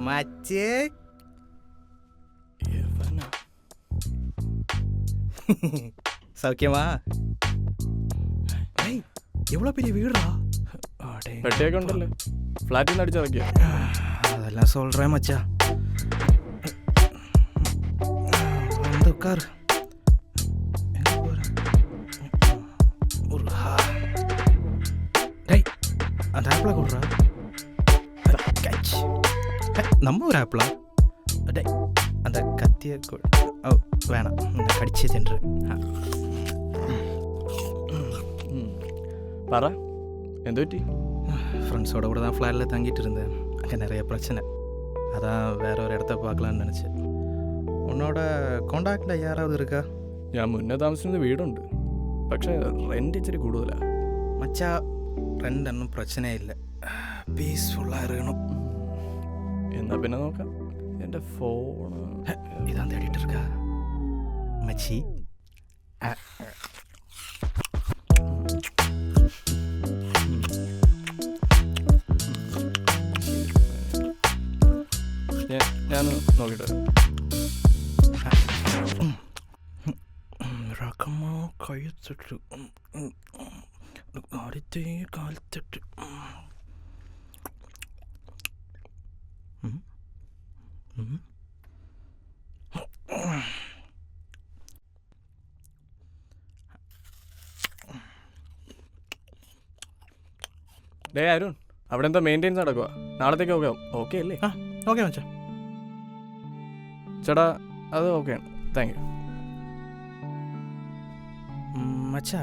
മച്ചേ സൗഖ്യമാ? എவ்வளோ பெரிய வீடா? പെട്ടിയൊക്കെ ഉണ്ടല്ലോ, ഫ്ലാറ്റിൽ നിന്ന് അടിച്ചിറക്കിയ. அதெல்லாம் சொல்கிறேன் மச்சா. வந்து உட்காரு. டேய் அந்த ஆப்பிளை கொடுறா. நம்ம ஒரு ஆப்பிளா? டேய் அந்த கத்தியை ஓ வேணாம், இந்த கடிச்சு தின்று. പറ, എന്തു പറ്റി? ஃப்ரெண்ட்ஸோட கூட தான் ஃப்ளாட்டில் தங்கிட்டு இருந்தேன். அங்கே நிறைய பிரச்சனை, அதான் வேற ஒரு இடத்த பார்க்கலான்னு நினச்சேன். உன்னோட കോണ്ടാക്റ്റിൽ யாராவது இருக்கா? ഞാൻ മുന്നേ താമസിക്കുന്ന വീടുണ്ട്, പക്ഷേ റെന്റ് ഇച്ചിരി കൂടുതലാണ്. மச்சா ரெண்டൊന്നും പ്രശ്നമില്ല, പീസ്ഫുള്ളാக இருக்கணும். എന്നാ പിന്നെ നോക്കാം. എൻ്റെ ഫോണ് இதான் தேடிட்டு இருக்கா மச்சி? ഞാൻ നോക്കിയിട്ട് രകമാ കഴുത്തിട്ട് അടുത്തേ കാലത്തിട്ട് ഡേ അരുൺ, അവിടെ എന്താ മെയിൻ്റെനൻസ് നടക്കുക? നാളത്തേക്ക് ഓക്കെ അല്ലേ? ഓക്കെ മച്ചാ. ചേട്ടാ അത് ഓക്കെയാണ്, താങ്ക് യു. மச்சா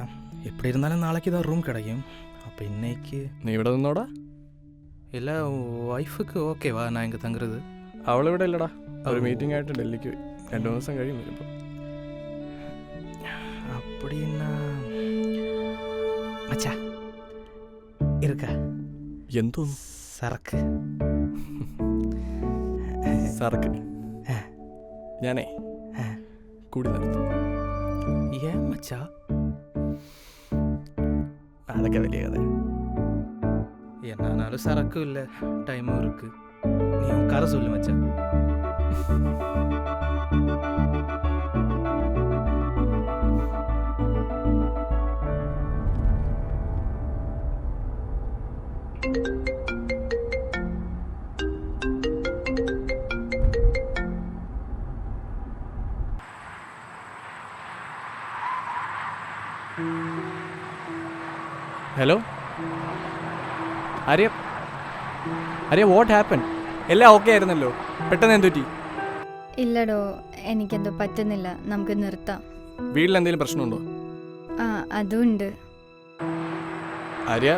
எப்படி இருந்தாலும் நாளைக்கு தான் ரூம் கிடைக்கும். அப்போ இன்னைக்கு നീ ഇവിടെ നിന്നോടാ? இல்லை ஒய்ஃபுக்கு ஓகேவா நான் இங்கே தங்குறது? അവളിവിടെ ഇല്ലടാ, ഒരു മീറ്റിംഗ് ആയിട്ട് ഡൽഹിക്ക് പോയി. 2 ദിവസം കഴിയും വരുമ്പോൾ. அப்படின்னா மச்சா இருக்கா എന്തോന്നു? சரக்கு സർക്ക് ഞാനേ കൂടി നിർത്തും. ஏன் மச்சா? അതൊക്കെ വലിയ കഥ. என்னானாலும் சரக்கும் இல்லை, டைமும் இருக்கு. நீ உட்கார சொல்லு மச்சா. Hello Arya, Arya what happen? എല്ലാം ഓക്കെ ആയിരുന്നല്ലോ, പെട്ടെന്ന് എന്ത് പറ്റി? ഇല്ലടോ, എനിക്കെന്തോ പറ്റുന്നില്ല, നമുക്ക് നിർത്താം. വീട്ടിൽ എന്തെങ്കിലും പ്രശ്നമുണ്ടോ? ആ അതുണ്ട്. ആര്യ,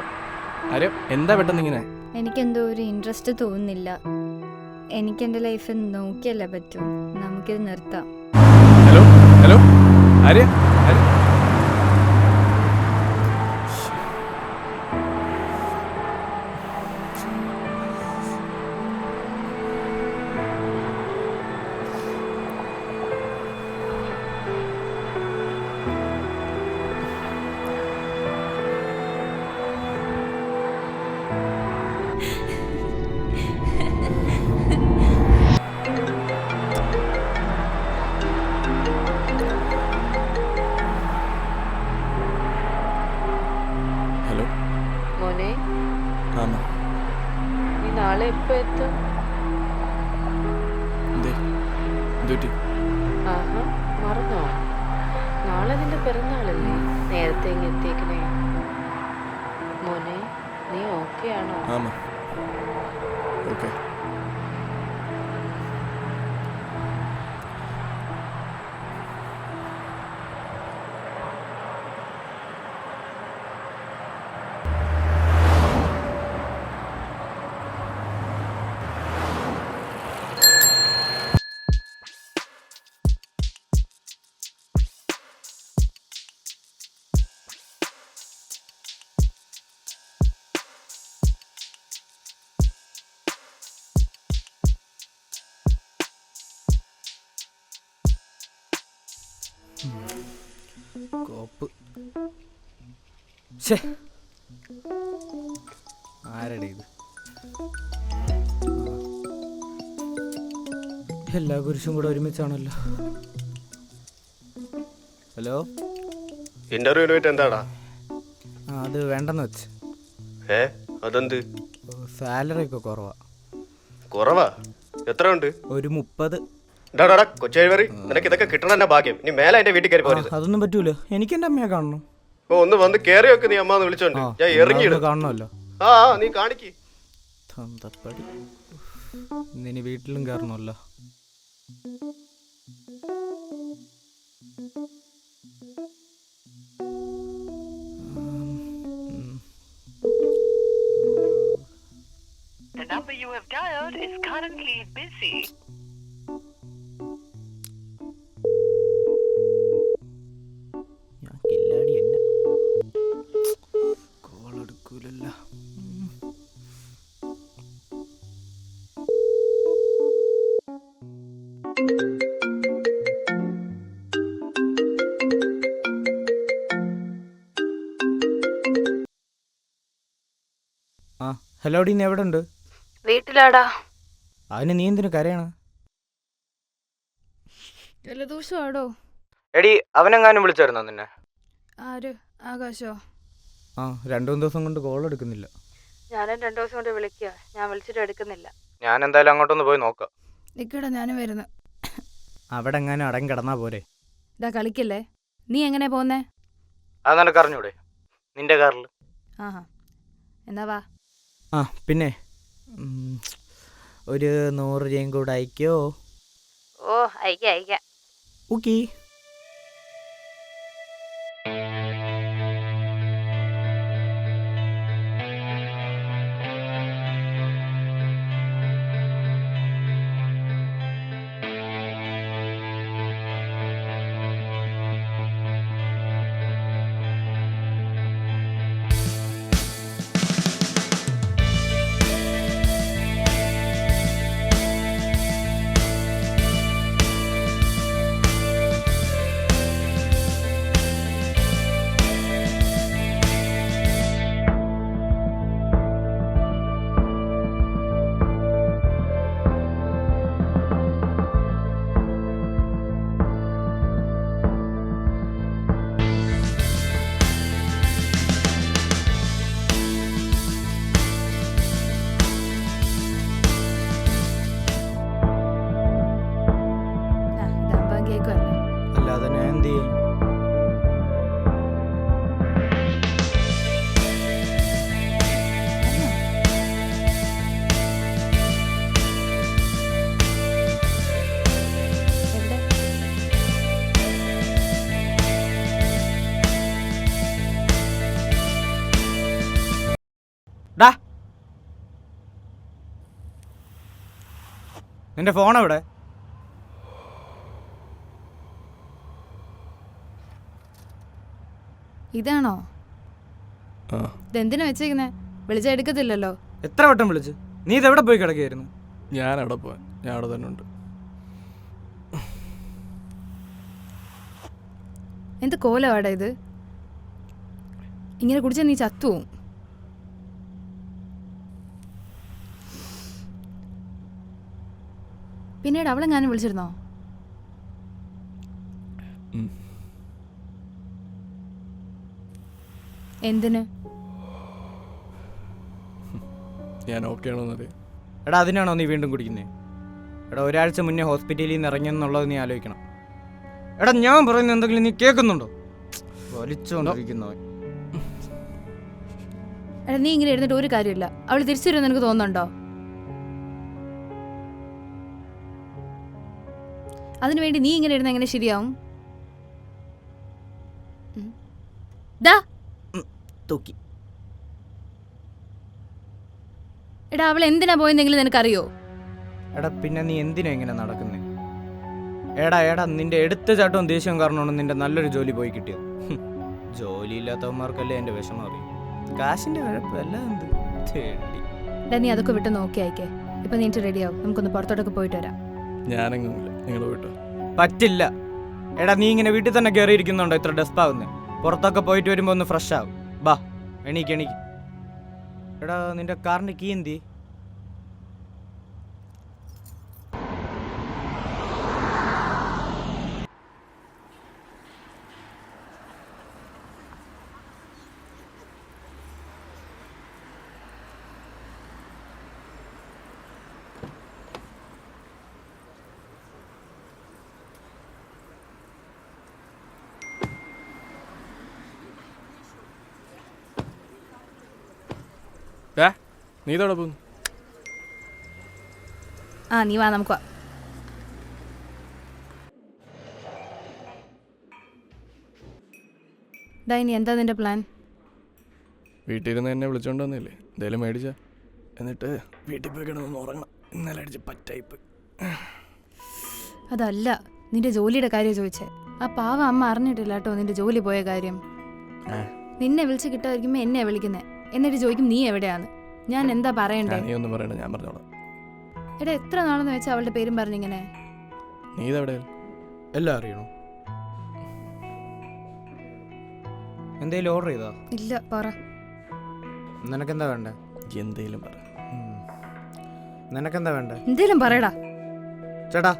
ആര്യ എന്താ പെട്ടെന്ന് ഇങ്ങനെ? എനിക്കെന്തോ ഒരു ഇൻട്രസ്റ്റ് തോന്നുന്നില്ല. എനിക്കെൻ്റെ ലൈഫ് നോക്കിയല്ലേ പറ്റൂ, നമുക്കിത് നിർത്താം. ഹലോ ഹലോ ആര്യ, ആര്യ നാളെ എപ്പോ എത്തും? ആഹാ, മറന്നോ? നാളെ നിന്റെ പിറന്നാളല്ലേ, നേരത്തെ ഇങ്ങ് എത്തിയേക്കണേ. മോനെ, നീ ഓക്കെ ആണോ? ഓക്കെ. കോപ്പ് ശേ, ആരടെ ഇത്? എല്ലാ കുരിശും കൂടെ ഒരുമിച്ചാണല്ലോ. ഹലോ, ഇന്റർവ്യൂവിന് പോയിട്ട് എന്താടാ? അത് വേണ്ടെന്ന് വെച്ച്. അതെന്ത്? സാലറി ഒക്കെ കുറവാ. കുറവാ? എത്ര ഉണ്ട്? ഒരു 30. കൊച്ചേവറി, നിനക്ക് ഇതൊക്കെ കിട്ടണ തന്നെ ഭാഗ്യം. ഇനി മേലെ എന്റെ വീട്ടിൽ കയറി പോരുത്. അതൊന്നും പറ്റൂല, എനിക്ക് എന്റെ അമ്മയെ കാണണം. ഒന്ന് വന്ന് കേറി വെക്ക്. നീ അമ്മ വിളിച്ചോണ്ട് ഞാൻ ഇറങ്ങിയിടും. കാണണമല്ലോ. നീ കാണിക്ക്. തന്തപ്പടി, ഇനി വീട്ടിലും കയറണമല്ലോ. The number you have dialed is currently busy. ഞാൻ കില്ലാടി എന്നെ കോൾ എടുക്കൂലല്ല. ഹലോ ഡി, നീ എവിടെ ഉണ്ട്? വീട്ടിലാടാ. അതിന് നീ എന്തിനു കരയണ? ജലദോഷമാടോ. എടി, അവനെങ്ങാനും വിളിച്ചായിരുന്നോ നിന്നെ? ആര്? ആകാശോ? 2-3 ദിവസം കൊണ്ട് കോൾ എടുക്കുന്നില്ല. ഞാനും 2 ദിവസം കൊണ്ട് വിളിക്കുക, ഞാൻ വിളിച്ചിട്ട് എടുക്കുന്നില്ല. ഞാൻ എന്തായാലും അങ്ങോട്ടൊന്ന് പോയി നോക്കാം. നിക്കടാ, ഞാനും വരുന്നു. അവിടെ എങ്ങാനും അടങ്ങി കിടന്നാ പോരെ. ഇതാ കളിക്കല്ലേ. നീ എങ്ങനെ പോന്നേ? അത് നിനക്ക് അറിഞ്ഞൂടെ? നിന്റെ കാറിൽ. ആഹാ, എന്നാ വാ. പിന്നെ ഒരു 100 രൂപയും കൂടെ അയക്കോ? ഓ, അയക്കാം. ഓക്കേ. അല്ലാതെ ഞാൻ എന്ത് ചെയ്യും? നിന്റെ ഫോൺ എവിടെ? ഇതാണോ? ഇതെന്തിനാ വെച്ചേക്കുന്നേ? വിളിച്ചാ എടുക്കത്തില്ലല്ലോ. എത്ര വട്ടം വിളിച്ചു? നീ ഇതെവിടെ പോയി കിടക്കുകയായിരുന്നു? ഞാൻ അവിടെ പോവാൻ, ഞാൻ അവിടെ തന്നെ ഉണ്ട്. എന്ത് കോലവാടാ ഇത്? ഇങ്ങനെ കുടിച്ചാൽ നീ ചത്തുവും. പിന്നീട് അവളെ ഞാനും വിളിച്ചിരുന്നോ? എന്തിന്? ഞാൻ ഓക്കെ ആണോന്നറിയാം. എടാ, അതിനാണോ നീ വീണ്ടും കുടിക്കുന്നേ? എടാ, ഒരാഴ്ച മുന്നേ ഹോസ്പിറ്റലിൽ നിന്ന് ഇറങ്ങിയെന്നുള്ളത് നീ ആലോചിക്കണം. എടാ, ഞാൻ പറയുന്നത് എന്തെങ്കിലും നീ കേൾക്കുന്നുണ്ടോ? വലിച്ചോണ്ടിരിക്കുന്നോ? എടാ, നീ ഇങ്ങനെ ഇരുന്നിട്ട് ഒരു കാര്യമില്ല. അവൾ തിരിച്ചു വരുമെന്ന് എനിക്ക് തോന്നുന്നുണ്ടോ? അതിനുവേണ്ടി നീ ഇങ്ങനെ ഇരുന്ന് എങ്ങനെ ശരിയാവും? തൂക്കി. എടാ, അവൾ എന്തിനാ പോയെന്നെങ്കിലും നിനക്കറിയോ? എടാ, പിന്നെ നീ എന്തിനാ ഇങ്ങനെ നടക്കുന്നേ? എടാ നിന്റെ എടുത്ത ചാട്ടവും ദേഷ്യവും കാരണമാണ് നിന്റെ നല്ലൊരു ജോലി പോയി കിട്ടിയത്. ജോലി ഇല്ലാത്തവന്മാർക്കല്ലേ എൻ്റെ വിഷമം അറിയും. കാശിന്റെ കുഴപ്പമല്ല. എന്ത് തേടി. എടാ, നീ അതൊക്കെ വിട്ട് നോക്കി അയക്കേ. ഇപ്പൊ നീ റെഡിയാവും, നമുക്കൊന്ന് പുറത്തോട്ടൊക്കെ പോയിട്ട് വരാം. ഞാനെങ്ങുമില്ല, നിങ്ങൾ പോയിട്ടോ. പറ്റില്ല. എടാ, നീ ഇങ്ങനെ വീട്ടിൽ തന്നെ കയറിയിരിക്കുന്നുണ്ടോ ഇത്ര ഡെസ്പാവുന്നേ? പുറത്തൊക്കെ പോയിട്ട് വരുമ്പോൾ ഒന്ന് ഫ്രഷ് ആവും. ബാ, എണീക്ക്. എടാ, നിന്റെ കാറിന്റെ കീ എന്തി? നീ ഇതോടെ പോകുന്നു? ആ നീ വാ നമുക്ക് വാ. ഡാ ഇനി എന്താ നിന്റെ പ്ലാൻ? വീട്ടിൽ ഇരുന്ന് എന്നെ വിളിച്ചോണ്ട് വന്നില്ലേ, എന്തേലും മേടിച്ച എന്നിട്ട് വീട്ടിൽ പോയി കിടന്നൊന്ന് ഉറങ്ങണം. ഇന്നലെ അടിച്ച് പറ്റായിപ്പ്. അതല്ല, നിന്റെ ജോലിയുടെ കാര്യം ചോദിച്ചേ. ആ പാവ അമ്മ അറിഞ്ഞിട്ടില്ല കേട്ടോ നിന്റെ ജോലി പോയ കാര്യം. നിന്നെ വിളിച്ച് കിട്ടാതിരിക്കുമ്പോ എന്നെ വിളിക്കുന്നേ, എന്നിട്ട് ചോദിക്കും നീ എവിടെയാന്ന്. ഞാൻ എന്താ പറയണ്ടേ? നീ ഒന്നും പറയണ്ട, ഞാൻ പറഞ്ഞോളാം. എടാ എത്ര നാളെന്ന് വെച്ചാൽ അവളുടെ പേരും പറഞ്ഞിങ്ങനെ. നീ ഇതെവിടെ? എല്ലാം അറിയണോ? എന്തേലും ഓർഡർ ചെയ്താ? ഇല്ല പറ. നിനക്കെന്താ വേണ്ടേ? എന്തേലും പറ. നിനക്കെന്താ വേണ്ടേ? എന്തേലും പറയടാ. ചേട്ടാ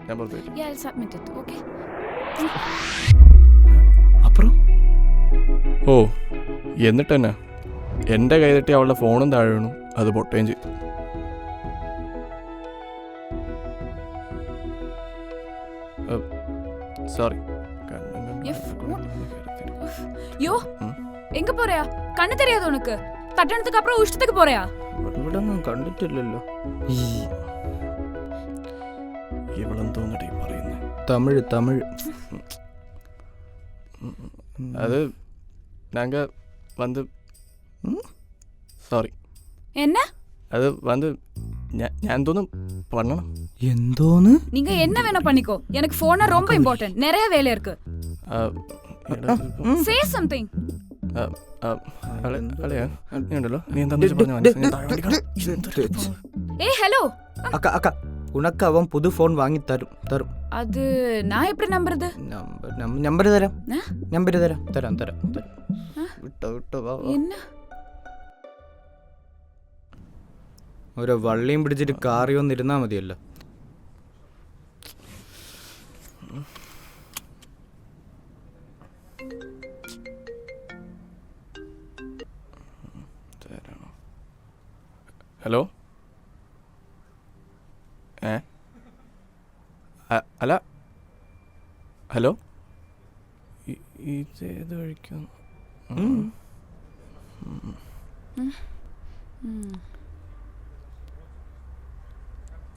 ഞാൻ പുറത്ത് വരും. Yeah, I'll submit it, okay? അപ്പുറം ഓ എന്നിട്ട് തന്നെ എൻ്റെ കൈ തട്ടി അവളുടെ ഫോണും താഴെ വീണു, അത് പൊട്ടുകയും ചെയ്തു. സോറി. யோ எங்க போறியா? கண்ணு தெரியாது உனக்கு? தட்டணத்துக்கு அப்புறம் இஷ்டத்துக்கு போறியா? ഇവിടെ ഒന്നും കണ്ടിട്ടില്ലല്ലോ. ഇവളെന്തോന്നിട്ട് പറയുന്നത്? തമിഴ് തമിഴ്. അത് നാങ്ക വന്ന് സോറി. என்ன? അത് വന്ന് ഞാൻ തോന്നും பண்ணணும். എന്തോന്ന്? நீங்க என்ன வேணா பண்ணிக்கோ, எனக்கு போனா ரொம்ப இம்பார்ட்டன்ட், நிறைய வேலை இருக்கு. Say something. ഉണ്ടല്ലോ നീ എന്താ? ஏய் ஹலோ, അക്ക അക്ക ഉനക്ക് അവൻ പുതു ഫോൺ വാങ്ങി തരും തരും. அது நான் எப்படி நம்புறது? നമ്പർ തരാം. നമ്പർ തരാം തരാം തരാം തരാം. വിട്ടോ വിട്ടോ. என்ன ഓരോ വള്ളിയും പിടിച്ചിട്ട് കാറി വന്നിരുന്നാ മതിയല്ലോ. ഹലോ അല്ല ഹലോ ഇതേത് കഴിക്കുന്നു?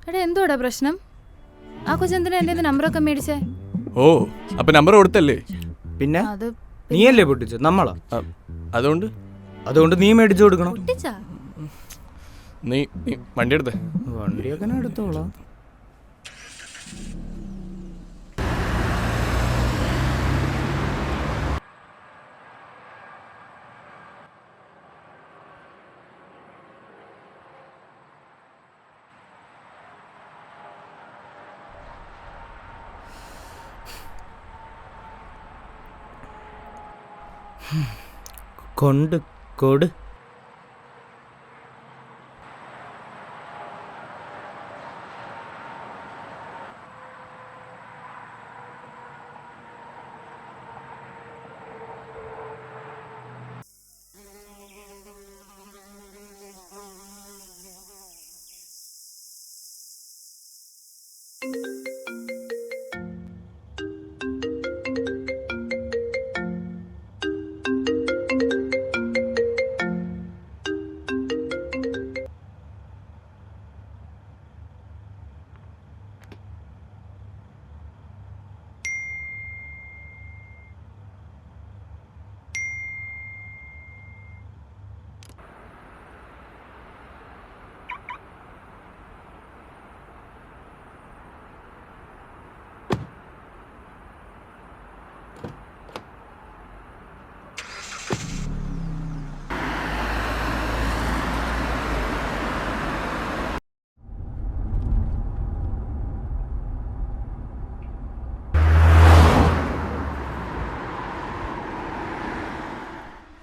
എടാ എന്തോടാ പ്രശ്നം? ആ കൊച്ചെന്തിനാ എൻ്റെ നമ്പറൊക്കെ മേടിച്ചേ? ഓ അപ്പൊ നമ്പർ കൊടുത്തല്ലേ? പിന്നെ അത് നീയല്ലേ പൊട്ടിച്ചത്? നമ്മളാ. അതുകൊണ്ട് നീ മേടിച്ചു കൊടുക്കണം. പൊട്ടിച്ചാ? നീ വണ്ടി എടുത്തേ. വണ്ടിയൊക്കെ ഞാൻ എടുത്തോളാം. കൊണ്ട് കൊട്.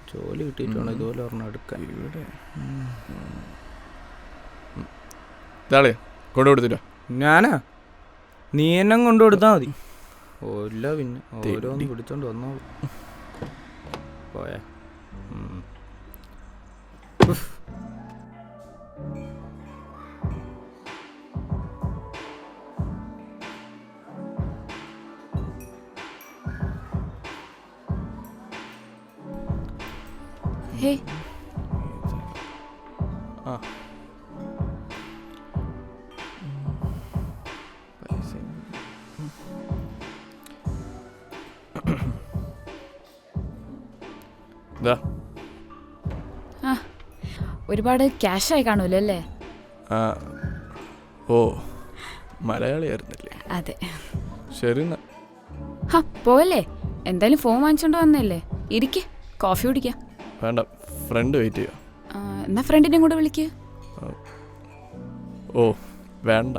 ജോലി കിട്ടിയിട്ടാണ് ഇതുപോലെ ഒരെണ്ണം എടുക്കാൻ. ഇവിടെ ഇതാളെ കൊണ്ടുകൊടുത്തിട്ടോ? ഞാനാ? നീ എന്നെ കൊണ്ടുകൊടുത്താൽ മതി. ഓല്ല പിന്നെ ഓരോന്ന് പിടിച്ചോണ്ട് വന്നോളൂ. പോയാ ഹേ ആ പൈസ. ഇതാ. ആ ഒരുപാട് ക്യാഷായി കാണുമല്ലോ അല്ലേ? ആ ഓ മലയാളിയായിരുന്നില്ലേ? അതെ. ശരി എന്നാ. ഹാ പോവല്ലേ, എന്തായാലും ഫോൺ വാങ്ങിച്ചോണ്ട് വന്നല്ലേ. ഇരിക്ക്, കോഫി കുടിക്കാം. വേണ്ട, ഫ്രണ്ട് വെയിറ്റ് ചെയ്യാം. എന്നാ ഫ്രണ്ടിനെ കൂടെ വിളിക്ക്. ഓ വേണ്ട.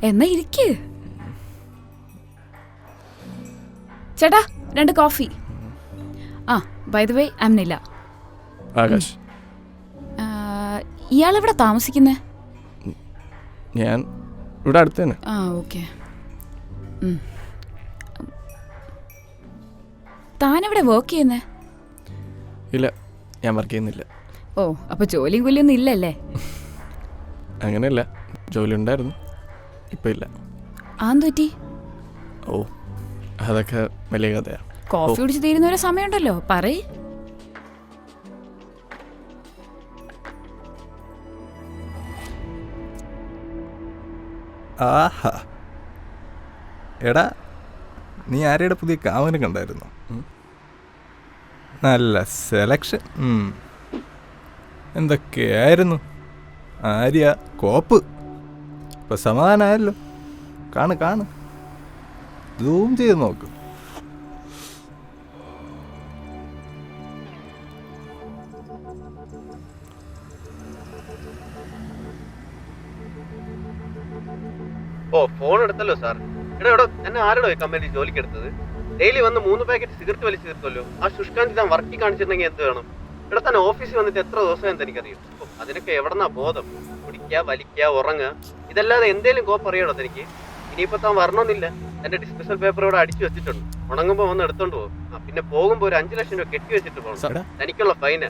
എന്നാ ഇരിക്ക്. ചേട്ടാ 2 കോഫി. ആ by the way I am Nila. Akash. ഇയാളെവിടെ താമസിക്കുന്നേ? ഞാൻ ഇവിടെ അടുത്ത് തന്നെ. ആ ഓക്കെ. താനെവിടെ വർക്ക് ചെയ്യുന്നേ? ഇല്ല, ഞാൻ വർക്ക് ചെയ്യുന്നില്ല. ഓ അപ്പോൾ ജോലിയും കൂലിയൊന്നും ഇല്ലല്ലേ? അങ്ങനെയല്ല, ജോലി ഉണ്ടായിരുന്നു, ഇപ്പം ഇല്ല. ആന്ത് പറ്റി? ഓ അതൊക്കെ വലിയ കഥയാണ്. കോഫി കുടിച്ച് തീരുന്നവരെ സമയമുണ്ടല്ലോ, പറയ്. ആഹാ, എടാ നീ ആര്യയുടെ പുതിയ കാവന് കണ്ടായിരുന്നു? നല്ല സെലക്ഷൻ. എന്തൊക്കെയായിരുന്നു ആര്യ കോപ്പ്. ഇപ്പം സമാധാനമായല്ലോ. കാണ് കാണ്, സൂം ചെയ്ത് നോക്ക്. ഓ ഫോൺ എടുത്തല്ലോ സാർ. എടാ ഇവിടെ എന്നെ ആരോടോ കമ്പനി ജോലിക്ക് എടുത്തത്? ഡെയിലി വന്ന് 3 പാക്കറ്റ് സിഗരറ്റ് വലിച്ചു തീർത്തല്ലോ. ആ ശുഷ്കാന്തി താൻ വർക്കി കാണിച്ചിട്ടുണ്ടെങ്കിൽ എന്ത് വേണം? ഇവിടെ തന്നെ ഓഫീസിൽ വന്നിട്ട് എത്ര ദിവസം എന്ന് എനിക്കറിയും. അതിനൊക്കെ എവിടെന്നാ ബോധം? കുടിക്കുക, വലിക്കുക, ഉറങ്ങുക, ഇതല്ലാതെ എന്തേലും കോപ്പ് അറിയണോ തനിക്ക്? ഇനിയിപ്പോ താൻ വരണമെന്നില്ല. എന്റെ ഡിസ്മിസൽ പേപ്പർ ഇവിടെ അടിച്ചു വെച്ചിട്ടുണ്ട്. ഉണങ്ങുമ്പോ വന്ന് എടുത്തോണ്ട് പോകും. പിന്നെ പോകുമ്പോ ഒരു 5 ലക്ഷം രൂപ കെട്ടി വെച്ചിട്ട് പോകണം. തനിക്കുള്ള ഫൈന്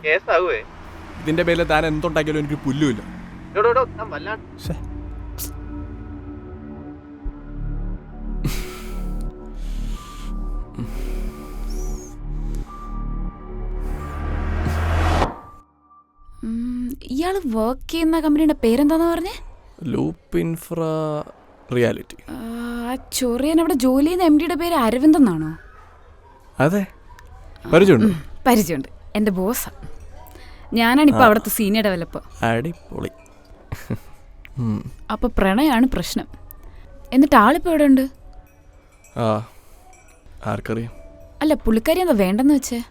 കേസാവേ. ഇതിന്റെ പേരിൽ താൻ എന്തുണ്ടാക്കിയാലും എനിക്ക് പുല്ലുമില്ല. എടോ താൻ വല്ലാണ്ട് ഇയാൾ വർക്ക് ചെയ്യുന്ന കമ്പനിയുടെ പേരെന്താന്ന് പറഞ്ഞേ? Loop infra reality. ആ ചൊറിയൻ അവിടെ ജോലി ചെയ്യുന്ന MDയുടെ പേര് അരവിന്ദ് എന്നാണോ? അതെ, പരിചയമുണ്ട്. പരിചയമുണ്ട്, എൻ്റെ ബോസാ. ഞാനാണിപ്പോൾ അവിടുത്തെ സീനിയർ ഡെവലപ്പർ. അടിപൊളി. അപ്പോൾ പ്രണയമാണ് പ്രശ്നം. എന്നിട്ട് ആളിപ്പോൾ എവിടെ ഉണ്ട്? ആ ആർക്കറിയാം. അല്ല പുള്ളിക്കാരി എന്താ വേണ്ടെന്ന് വെച്ചേ?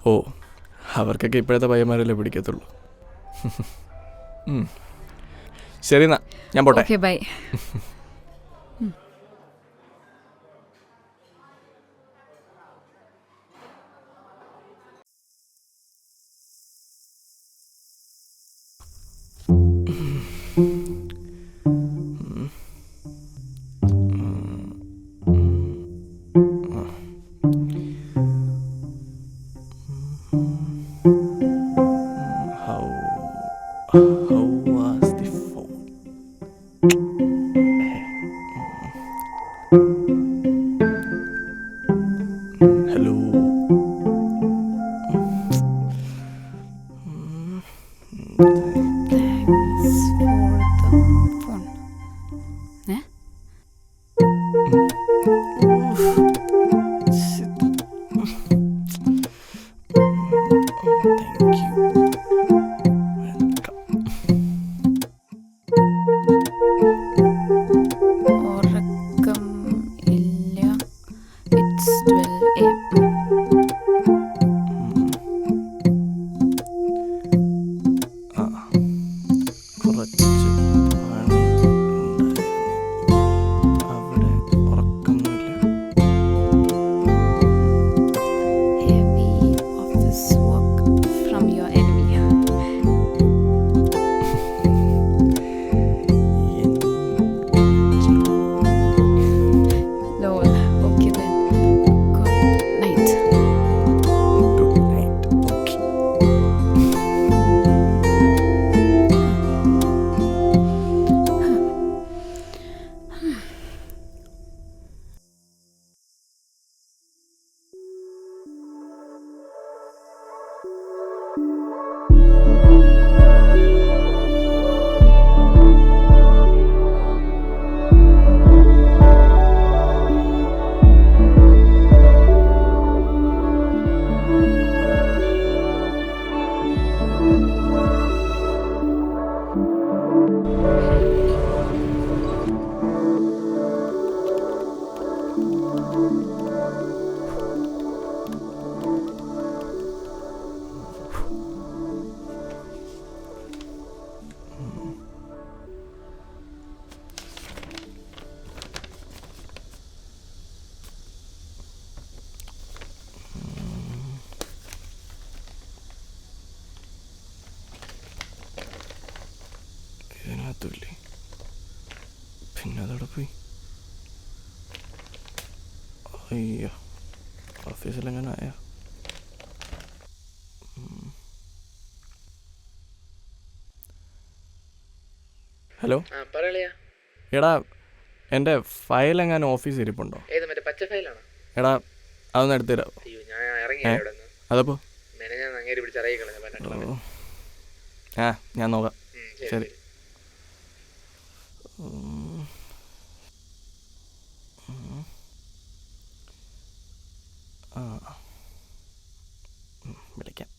ഓ അവർക്കൊക്കെ ഇപ്പോഴത്തെ പയ്യന്മാരല്ലേ പിടിക്കത്തുള്ളൂ. ശരി എന്നാ, ഞാൻ പോട്ടെ. Okay bye. How was the phone? Hello. Thanks for the phone. Thank you. ഉറക്കം ഇല്ല. It's 12 AM. കുറച്ച് പണി ഉണ്ടായിരുന്നു. അവിടെ ഉറക്കമൊന്നുമില്ല. പിന്നെ അതോടെ പോയി. അയ്യോ, ഓഫീസിലെങ്ങനെ ആയാ? ഹലോ, എടാ എൻ്റെ ഫയൽ എങ്ങാനും ഓഫീസിൽ ഇരിപ്പുണ്ടോ? എടാ അതൊന്ന് എടുത്തു തരാം. അതപ്പോ ആ ഞാൻ നോക്കാം. ശരി. ആ വിളിക്കാം.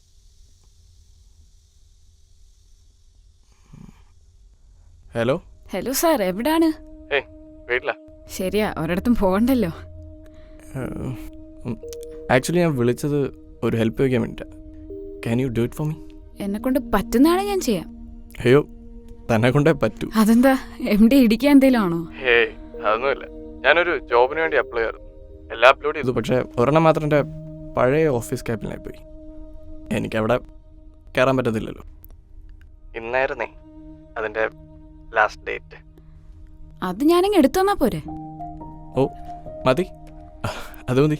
ഹലോ ഹലോ സാർ, എവിടാണ്? ഏയ് വീട്ടിലാ. ശരിയാ, ഒരിടത്തും പോകണ്ടല്ലോ. ആക്ച്വലി ഞാൻ വിളിച്ചത് ഒരു ഹെൽപ്പ് ചോദിക്കാൻ വേണ്ടിയിട്ടാണ്. Can you do it for me? എന്നെ കൊണ്ട് പറ്റുന്നതാണ് ഞാൻ ചെയ്യാം. അയ്യോ, തന്നെ കൊണ്ടേ പറ്റൂ. അതെന്താ, MD ഇടിക്കാൻ എന്തേലും ആണോ? ഹേയ് അതൊന്നുമില്ല. ഞാനൊരു ജോബിന് വേണ്ടി അപ്ലൈ ചെയ്തു. എല്ലാം അപ്ലോഡ് ചെയ്തു. പക്ഷേ ഒരെണ്ണം മാത്രം എൻ്റെ പഴയ ഓഫീസ് ക്യാബിനായി പോയി. എനിക്കവിടെ കയറാൻ പറ്റത്തില്ലല്ലോ. ഇന്നായിരുന്നേ അതിൻ്റെ ലാസ്റ്റ് ഡേറ്റ്. അത് ഞാനങ്ങ് എടുത്തു തന്നാ പോരെ? ഓ മതി, അത് മതി.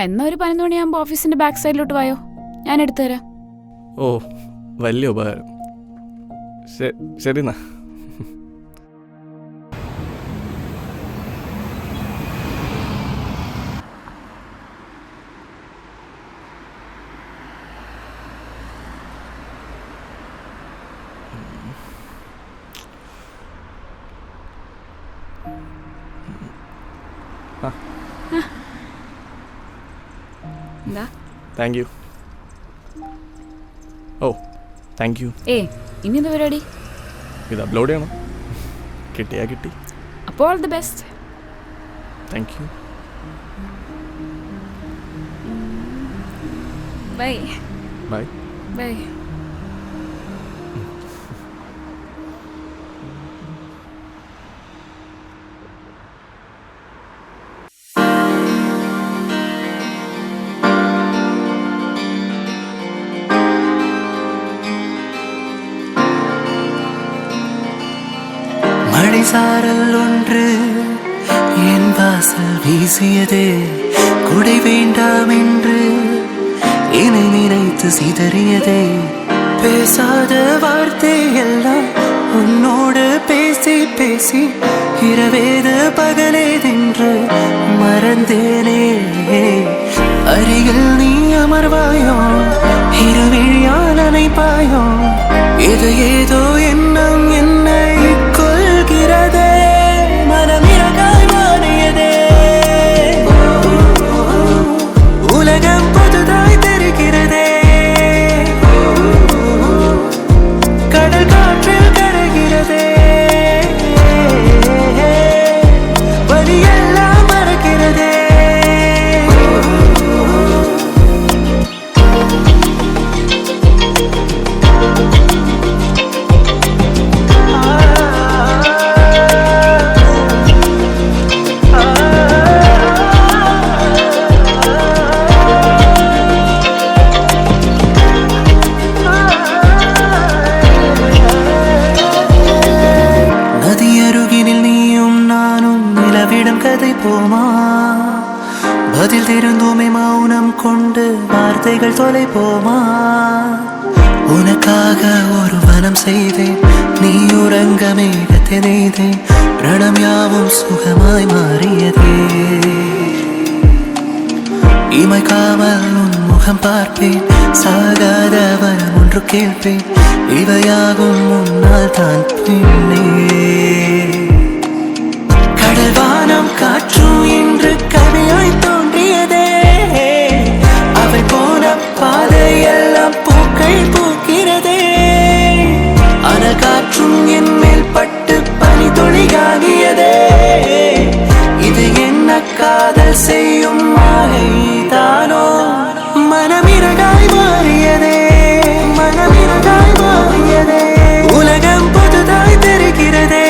എന്നാ ഒരു 11 മണിയാകുമ്പോൾ ഓഫീസിന്റെ ബാക്ക് സൈഡിലോട്ട് വായോ, ഞാൻ എടുത്തു തരാം. ഓ വലിയ ഉപകാരം. ശരി എന്നാ. എന്താ? Thank you. ഓ താങ്ക് യു. ഇനി എന്താ പരിപാടി? ഇത് അപ്ലോഡ് ചെയ്യണം. കിട്ടിയാ കിട്ടി. അപ്പോൾ all the best. Thank you. Bye. Bye. Bye. மழைசாரல் ஒன்று என் வாசல் வீசியது. குடை வேண்டாம் என்று என்னை நினைத்து சிதறியதே. பேசாத வார்த்தை எல்லாம் உன்னோடு பேசி பேசி இரவேது பகலேதென்று மறந்தேனே. அருகில் நீ அமர்வாயோ, இருவிழியால் அணைப்பாயோ, இது ஏதோ எண்ணம் என்னை கொள்கிறதே. மனமிரகாய் மாறியதே. உலகம் புதுதாய் தெரிகிறதே. கடல் காற்றில் கரைகிறதே. வலியெல்லாம் மறக்கிறதே. நதியருகினில் நீயும் நானும் நிலவிடம் கதை போமா? பதில் தெரிந்துமே மௌனம் கொண்டு வார்த்தைகள் தொலைப்போமா? உனக்காக ஒரு வனம் செய்தேன், நீ உறங்க மேகத்தை நெய்தேன். ரணம் யாவும் சுகமாய் மாறியதே. இமைக்காமல் உன் முகம் பார்ப்பேன், சாகாத வரம் ஒன்று கேட்பேன். இவையாகும் முன்னால் தான் பின்னே. கடல் வானம் காற்றும் இன்று கவியாய் தோன்றியதே. அவை போன பாதையெல்லாம் பூக்கள் பூக்கிறதே. அனல் காற்றும் என் மேல் பட்டு பனி துளியாகியதே. இது என்ன காதல் செய்யும் மாயை தானோ? மனமிரகாய் மாறியதே. மனமிரகாய் மாறியதே. உலகம் புதுதாய் தெரிகிறதே.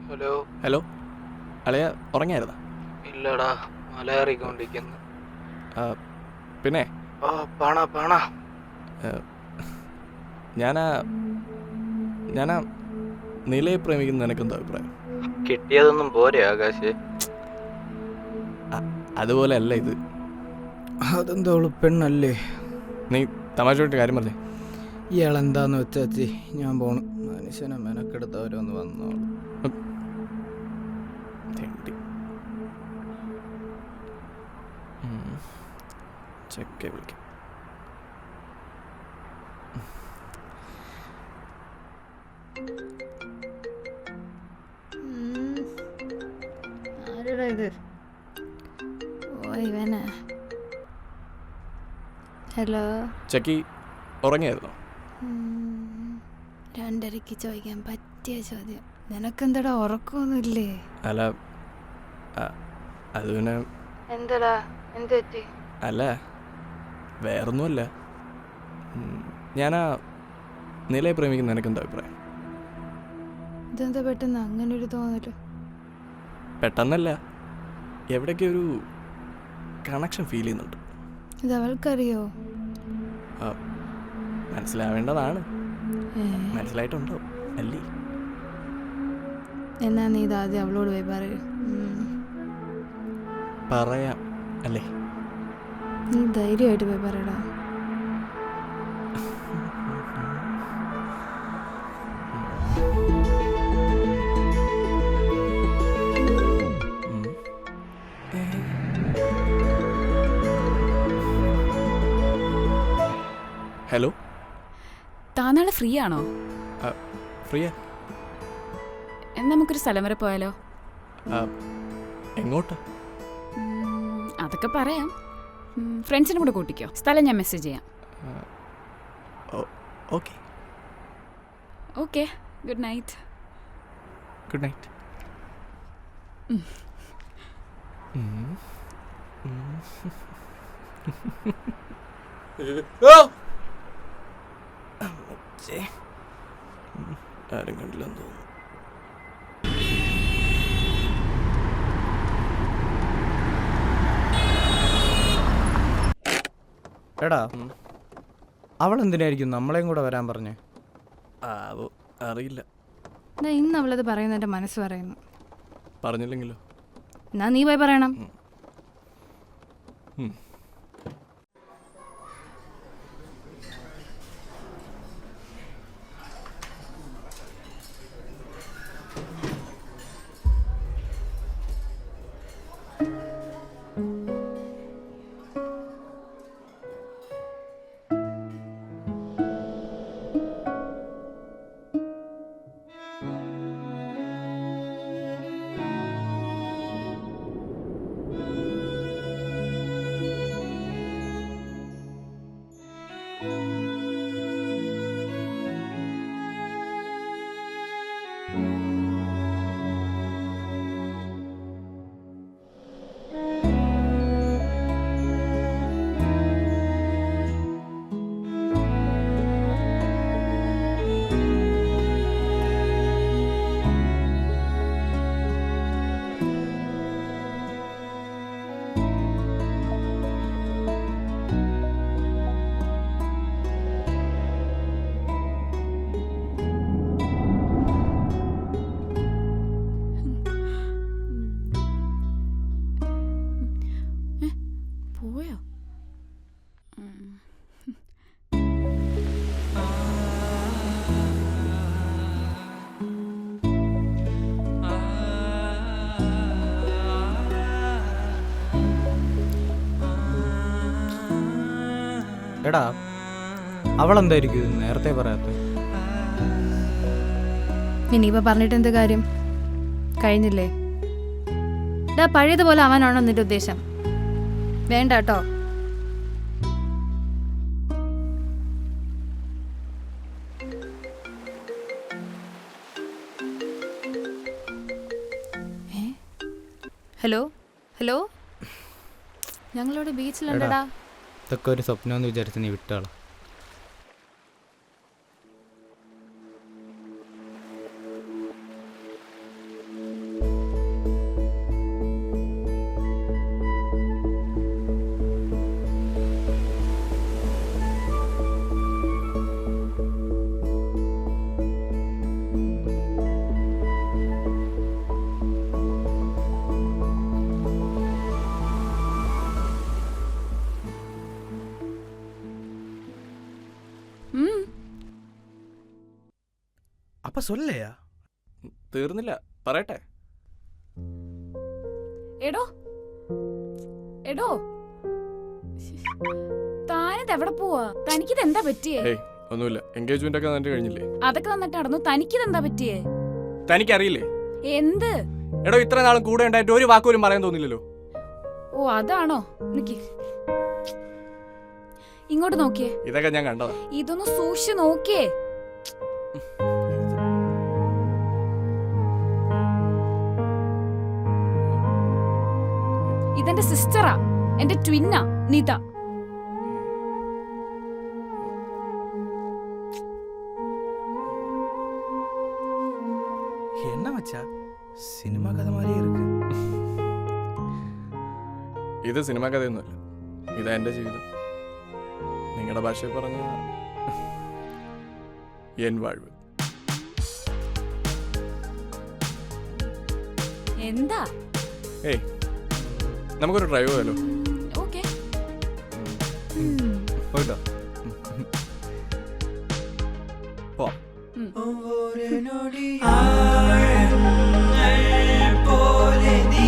ഹലോ. ഹലോ അളിയ ഉറങ്ങിയായിരുന്നോ? ഇല്ലടാ, മലയാറിക്കൊണ്ടിരിക്കുന്നു. പിന്നെ ഓ പാണ ഞാനാ നിലയെ പ്രേമിക്കുന്ന നിനക്കെന്താ അഭിപ്രായം? കിട്ടിയതൊന്നും പോരെ ആകാശ്? അതുപോലെ അല്ല ഇത്. അതെന്താ പെണ്ണല്ലേ? നീ തമാശയായിട്ട് കാര്യം പറഞ്ഞേ. ഇയാളെന്താന്ന് വെച്ചാച്ചി, ഞാൻ പോണു. മനുഷ്യനെ മെനക്കെടുത്തവരൊന്ന് വന്നോളൂ. ചെക്കെ വിളിക്കാം. ആരുടെ ഇത്? ഓ ഇവനാ. ഹലോ. ചെക്കി ഉറങ്ങിയായിരുന്നോ? 2:30 ചോദിക്കാൻ പറ്റിയ ചോദ്യം. നിനക്കെന്താടാ ഉറക്കമൊന്നുമില്ലേ? അല്ല അത് പിന്നെ എന്താടാ, എന്ത് പറ്റി? അല്ല വേറൊന്നുമല്ല. ഞാനാ നിലയെ പ്രേമിക്കുന്ന നിനക്കെന്താ അഭിപ്രായം? ഇതെന്താ പെട്ടെന്ന് അങ്ങനെ ഒരു തോന്നല്? പെട്ടെന്നല്ല, എവിടേക്ക് ഒരു കണക്ഷൻ ഫീൽ ചെയ്യുന്നുണ്ട്. ഇത് അവൾക്കറിയോ? മനസ്സിലാവേണ്ടതാണ്. മനസ്സിലായിട്ടുണ്ടോ അല്ലേ? എന്നാ നീ ഇതാദ്യം അവളോട് പോയി പറയൂ. പറയാം അല്ലേ? നീ ധൈര്യമായിട്ട് പോയി പറയടാ. ഹലോ. താനാളെ ഫ്രീ ആണോ? ഫ്രീയാ. എന്നാ നമുക്കൊരു സ്ഥലം വരെ പോയാലോ? എങ്ങോട്ടാ? അതൊക്കെ പറയാം. ഫ്രണ്ട്സിനെ കൂടെ കൂട്ടിക്കോ. സ്ഥലം ഞാൻ മെസ്സേജ് ചെയ്യാം. Okay. Okay, good night. Good night. ആരും കണ്ടില്ലെന്ന് തോന്നുന്നു. എടാ, അവളെന്തിനായിരിക്കും നമ്മളെയും കൂടെ വരാൻ പറഞ്ഞേ? അറിയില്ല. എന്നാ ഇന്ന് അവളത് പറയുന്ന എൻ്റെ മനസ്സ് പറയുന്നു. പറഞ്ഞില്ലെങ്കിലോ? എന്നാ നീ പോയി പറയണം. പോയോ? എടാ, അവളെന്തായിരിക്കും നേരത്തെ പറയാത്ത? ഇനിയിപ്പോൾ പറഞ്ഞിട്ട് എന്ത് കാര്യം? കഴിഞ്ഞില്ലേ? ഡാ, പഴയതുപോലെ ആവാനാണോ നിന്റെ ഉദ്ദേശം? വേണ്ട കേട്ടോ. ഹലോ ഹലോ, ഞങ്ങളിവിടെ ബീച്ചിലുണ്ടടാ. ഇതൊക്കെ ഒരു സ്വപ്നം എന്ന് വിചാരിച്ച് നീ വിട്ടാളാ. அப்போ சொல்லையா? തീർന്നില്ല, പറയട്ടെ. എടോ എടോ, താനിത് എവിടെ പോവാ? തനിക്കിത് എന്താ പറ്റിയേ? ഏയ് ഒന്നുമില്ല, എൻഗേജ്മെന്റ് ഒക്കെ നന്നിട്ട് കഴിഞ്ഞില്ലേ? അതൊക്കെ നന്നിട്ട് നടന്നു. തനിക്കിത് എന്താ പറ്റിയേ? തനിക്കറിയില്ലേ? എന്ത്? എടോ, ഇത്ര നാളും കൂടെ ഉണ്ടായിട്ട് ഒരു വാക്കുപോലും പറയാൻ തോന്നില്ലല്ലോ. ഓ അതാണോ? നിക്ക് ഇങ്ങോട്ട് നോക്കിയേ. ഇതൊക്കെ ഞാൻ കണ്ടതാ. ഇതൊന്ന് സൂക്ഷിച്ച് നോക്കിയേ. ഇതെന്റെ സിസ്റ്ററാ, എന്റെ ട്വിന്നാ നിത. என்ன மச்சா, சினிமா கதை மாதிரியே இருக்கு. ഇത് സിനിമാ കഥയൊന്നുമല്ല, ഇതാ എൻ്റെ ജീവിതം. നിങ്ങളുടെ ഭാഷയിൽ പറഞ്ഞ എൻ വാഴ്വ്. എന്താ? ഏയ് നമുക്കൊരു ഡ്രൈവ് പോയാലോ? ഓക്കെ. പോയിട്ടോ. പോവാം. പോലെ നീ